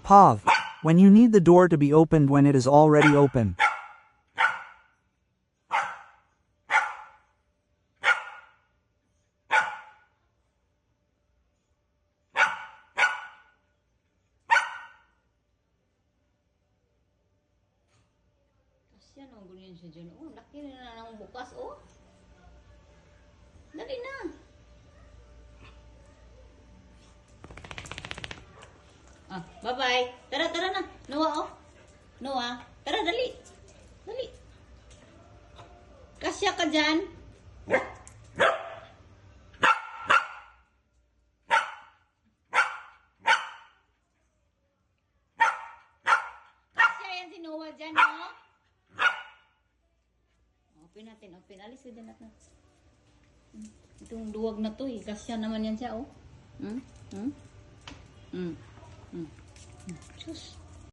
Pav, when you need the door to be opened when it is already open. Yan ang ganyan siya dyan. Oh, laki na ng bukas, oh. Dali na. Ah, bye-bye. Tara, tara na. Noah, oh. Noah, tara, dali. Dali. Kasya ka dyan. Kasya yan si Noah dyan, oh. Open natin, open. Alis ka dyan natin. Itong duwag na to eh. Kasya naman yan siya, oh. Sus.